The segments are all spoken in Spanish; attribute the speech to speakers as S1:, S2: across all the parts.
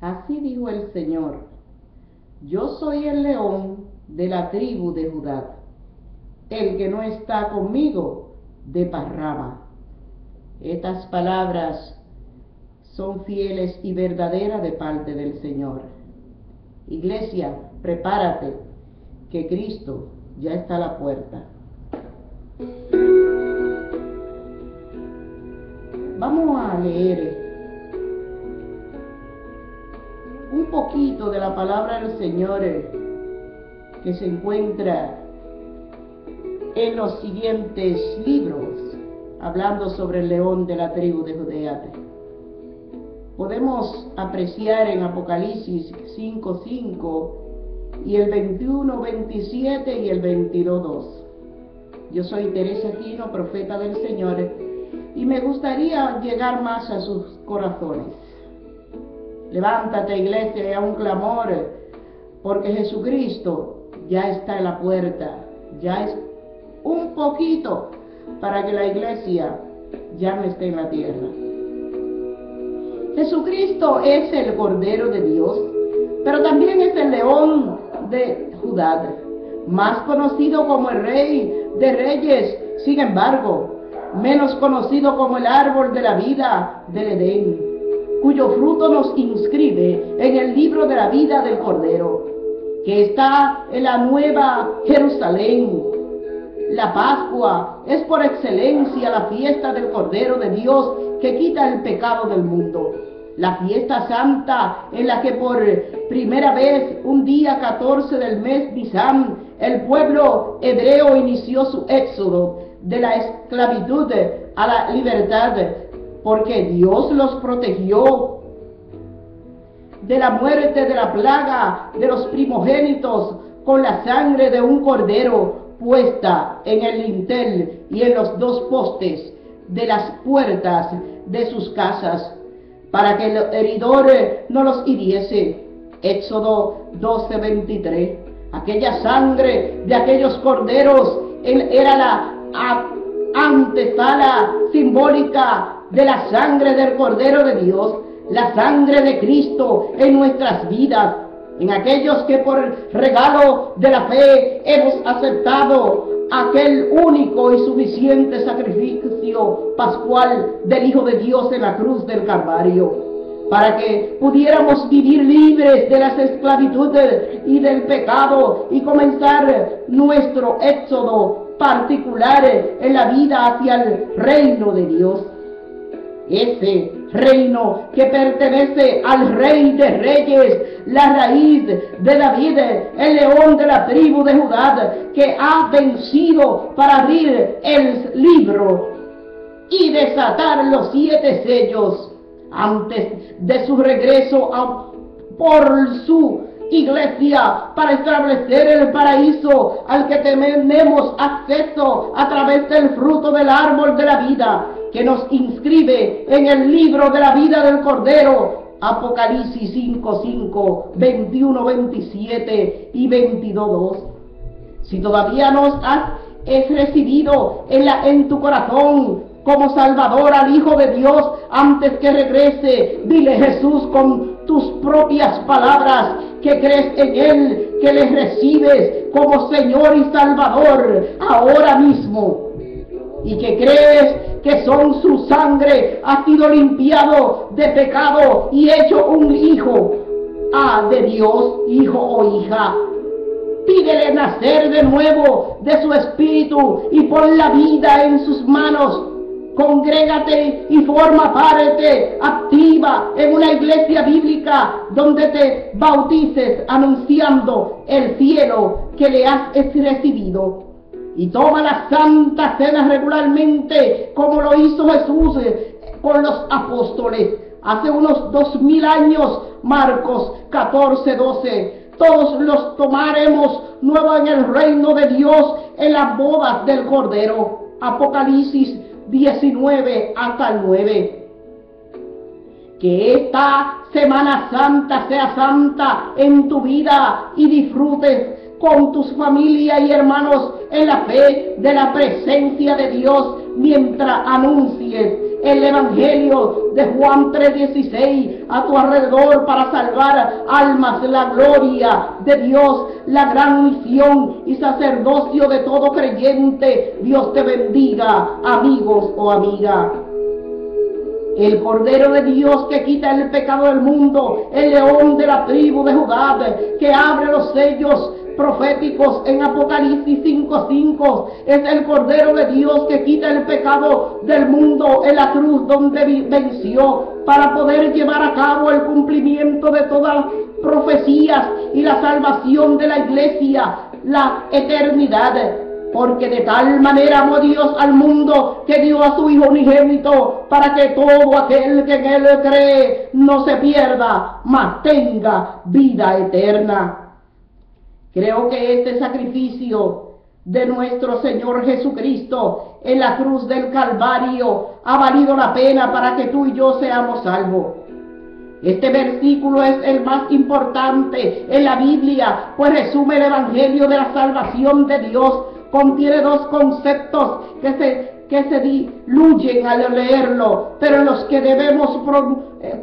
S1: Así dijo el Señor: yo soy el león de la tribu de Judá. El que no está conmigo, desparrama. Estas palabras son fieles y verdaderas de parte del Señor. Iglesia, prepárate, que Cristo ya está a la puerta. Vamos a leer un poquito de la palabra del Señor que se encuentra en los siguientes libros, hablando sobre el león de la tribu de Judá. Podemos apreciar en Apocalipsis 5:5 y el 21:27 y el 22:2. Yo soy Teresa Aquino, profeta del Señor, y me gustaría llegar más a sus corazones. Levántate, iglesia, y a un clamor, porque Jesucristo ya está en la puerta. Ya es un poquito para que la iglesia ya no esté en la tierra. Jesucristo es el Cordero de Dios, pero también es el León de Judá, más conocido como el Rey de Reyes, sin embargo, menos conocido como el árbol de la vida del Edén, cuyo fruto nos inscribe en el libro de la vida del Cordero, que está en la Nueva Jerusalén. La Pascua es por excelencia la fiesta del Cordero de Dios que quita el pecado del mundo. La fiesta santa en la que por primera vez, un día 14 del mes Nisan, el pueblo hebreo inició su éxodo de la esclavitud a la libertad, porque Dios los protegió de la muerte, de la plaga, de los primogénitos, con la sangre de un cordero puesta en el lintel y en los dos postes de las puertas de sus casas, para que el heridor no los hiriese. Éxodo 12:23. Aquella sangre de aquellos corderos era la antesala simbólica de la sangre del Cordero de Dios, la sangre de Cristo en nuestras vidas, en aquellos que por el regalo de la fe hemos aceptado aquel único y suficiente sacrificio pascual del Hijo de Dios en la cruz del Calvario, para que pudiéramos vivir libres de las esclavitudes y del pecado y comenzar nuestro éxodo particular en la vida hacia el reino de Dios. Ese reino que pertenece al Rey de Reyes, la raíz de David, el león de la tribu de Judá, que ha vencido para abrir el libro y desatar los 7 sellos antes de su regreso por su iglesia, para establecer el paraíso al que tenemos acceso a través del fruto del árbol de la vida, que nos inscribe en el libro de la vida del Cordero. Apocalipsis 5:5, 21, 27 y 22:2. Si todavía no has recibido en tu corazón como Salvador al Hijo de Dios antes que regrese, dile: Jesús, con tus propias palabras, que crees en Él, que le recibes como Señor y Salvador ahora mismo, y que crees que son su sangre ha sido limpiado de pecado y hecho un hijo de Dios, hijo o hija. Pídele nacer de nuevo de su espíritu y pon la vida en sus manos. Congrégate y forma parte activa en una iglesia bíblica donde te bautices anunciando el cielo que le has recibido. Y toma la Santa Cena regularmente, como lo hizo Jesús con los apóstoles hace unos 2000 años. Marcos 14:12. Todos los tomaremos nuevo en el reino de Dios en las bodas del Cordero. Apocalipsis 19 hasta el 9. Que esta Semana Santa sea santa en tu vida y disfrutes con tus familias y hermanos en la fe de la presencia de Dios mientras anuncies el Evangelio de Juan 3:16 a tu alrededor para salvar almas, la gloria de Dios, la gran misión y sacerdocio de todo creyente. Dios te bendiga, amigos o amiga. El Cordero de Dios que quita el pecado del mundo, el león de la tribu de Judá, que abre los sellos proféticos en Apocalipsis 5:5, es el Cordero de Dios que quita el pecado del mundo en la cruz donde venció para poder llevar a cabo el cumplimiento de todas las profecías y la salvación de la iglesia, la eternidad. Porque de tal manera amó Dios al mundo que dio a su Hijo unigénito para que todo aquel que en Él cree no se pierda, mas tenga vida eterna. Creo que este sacrificio de nuestro Señor Jesucristo en la cruz del Calvario ha valido la pena para que tú y yo seamos salvos. Este versículo es el más importante en la Biblia, pues resume el Evangelio de la salvación de Dios. Contiene dos conceptos que se diluyen al leerlo, pero en los que debemos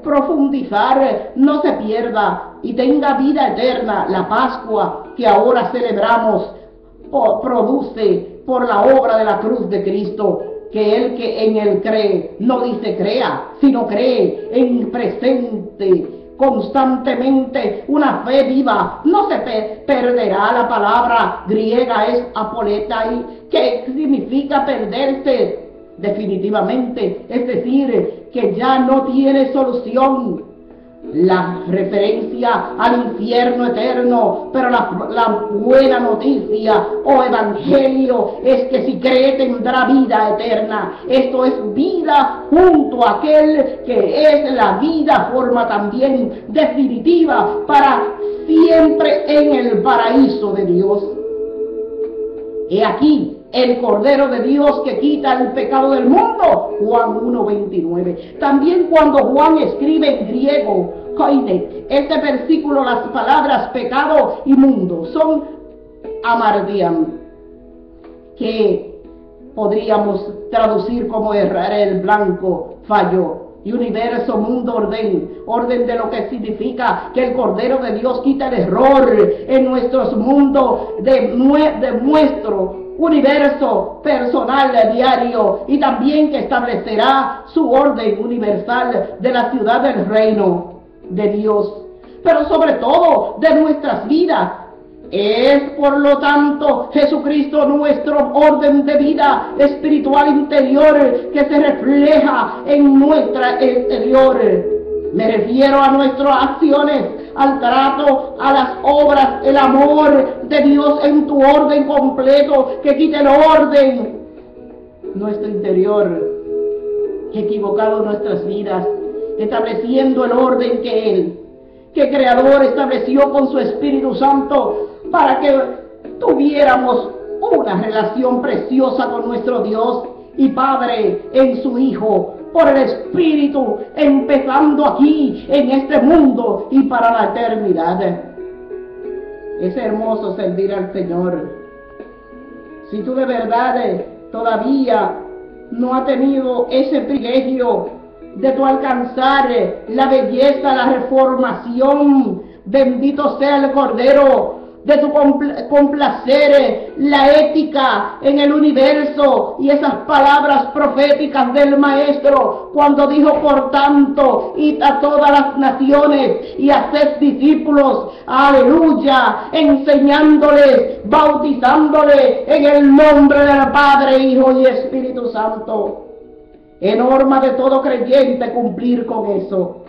S1: profundizar, no se pierda y tenga vida eterna. La Pascua que ahora celebramos produce por la obra de la cruz de Cristo, que el que en él cree, no dice crea, sino cree en presente, constantemente, una fe viva. No se perderá. La palabra griega es apoletai, que significa perderse definitivamente, es decir, que ya no tiene solución. La referencia al infierno eterno, pero la buena noticia o evangelio es que si cree tendrá vida eterna. Esto es vida junto a aquel que es la vida, forma también definitiva para siempre en el paraíso de Dios. He aquí el Cordero de Dios que quita el pecado del mundo, Juan 1:29. También cuando Juan escribe en griego, koine, este versículo, las palabras pecado y mundo son amardiam, que podríamos traducir como errar el blanco, falló. Y universo, mundo, orden de lo que significa que el Cordero de Dios quita el error en nuestros mundos, de nuestro universo personal diario, y también que establecerá su orden universal de la ciudad del reino de Dios, pero sobre todo de nuestras vidas. Es por lo tanto Jesucristo nuestro orden de vida espiritual interior que se refleja en nuestra exterior. Me refiero a nuestras acciones, al trato, a las obras, el amor de Dios en tu orden completo, que quite el orden nuestro interior, equivocado nuestras vidas, estableciendo el orden que Él, que Creador, estableció con su Espíritu Santo para que tuviéramos una relación preciosa con nuestro Dios y Padre en su Hijo, por el Espíritu, empezando aquí en este mundo y para la eternidad. Es hermoso servir al Señor. Si tú de verdad todavía no has tenido ese privilegio de tu alcanzar la belleza, la reformación, bendito sea el Cordero, de tu complacer la ética en el universo y esas palabras proféticas del Maestro cuando dijo: por tanto, id a todas las naciones y haced discípulos, aleluya, enseñándoles, bautizándoles en el nombre del Padre, Hijo y Espíritu Santo. Es norma de todo creyente cumplir con eso.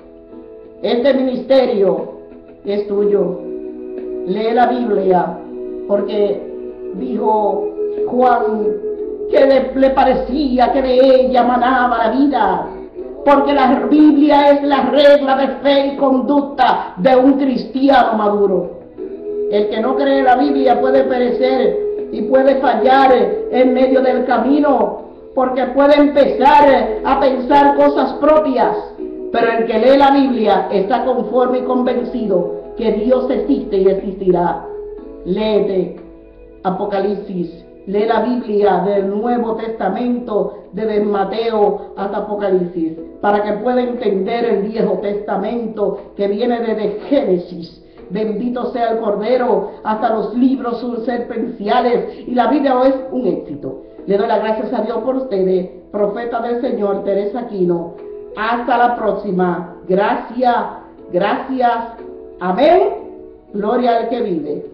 S1: Este ministerio es tuyo. Lee la Biblia, porque dijo Juan que le parecía que de ella manaba la vida, porque la Biblia es la regla de fe y conducta de un cristiano maduro. El que no cree la Biblia puede perecer y puede fallar en medio del camino, porque puede empezar a pensar cosas propias, pero el que lee la Biblia está conforme y convencido que Dios existe y existirá. Léete Apocalipsis Lee la Biblia del Nuevo Testamento, desde Mateo hasta Apocalipsis, para que pueda entender el Viejo Testamento que viene desde Génesis. Bendito sea el Cordero, hasta los libros serpenciales, y la Biblia es un éxito. Le doy las gracias a Dios por ustedes, profeta del Señor, Teresa Aquino. Hasta la próxima. Gracias, gracias. Amén. Gloria al que vive.